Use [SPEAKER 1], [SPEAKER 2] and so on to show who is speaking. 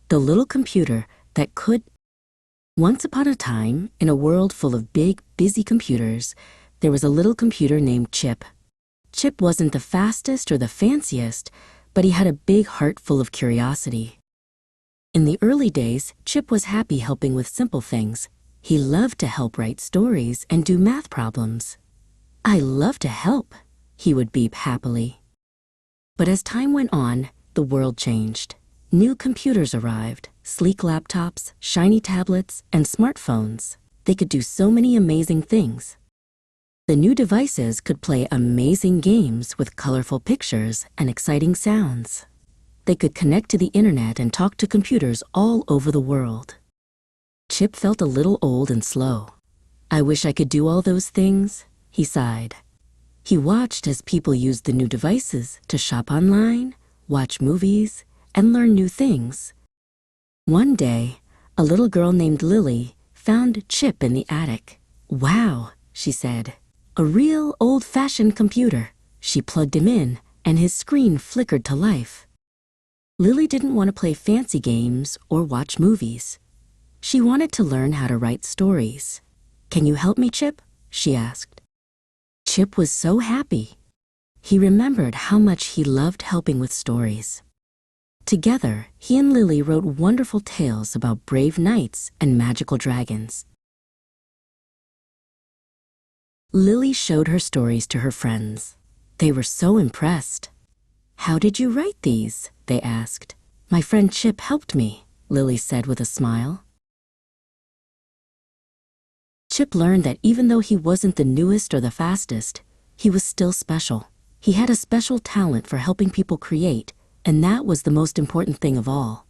[SPEAKER 1] the little computer that could. Once upon a time, in a world full of big, busy computers, there was a little computer named Chip. Chip wasn't the fastest or the fanciest, but he had a big heart full of curiosity. In the early days, Chip was happy helping with simple things. He loved to help write stories and do math problems. "I love to help," he would beep happily. But as time went on, the world changed. New computers arrived, sleek laptops, shiny tablets, and smartphones. They could do so many amazing things. The new devices could play amazing games with colorful pictures and exciting sounds. They could connect to the internet and talk to computers all over the world. Chip felt a little old and slow. "I wish I could do all those things," he sighed. He watched as people used the new devices to shop online, watch movies, and learn new things. One day, a little girl named Lily found Chip in the attic. "Wow," she said, "a real old-fashioned computer." She plugged him in, and his screen flickered to life. Lily didn't want to play fancy games or watch movies. She wanted to learn how to write stories. "Can you help me, Chip?" she asked. Chip was so happy. He remembered how much he loved helping with stories. Together, he and Lily wrote wonderful tales about brave knights and magical dragons. Lily showed her stories to her friends. They were so impressed. "How did you write these?" they asked. "My friend Chip helped me," Lily said with a smile. Chip learned that even though he wasn't the newest or the fastest, he was still special. He had a special talent for helping people create, and that was the most important thing of all.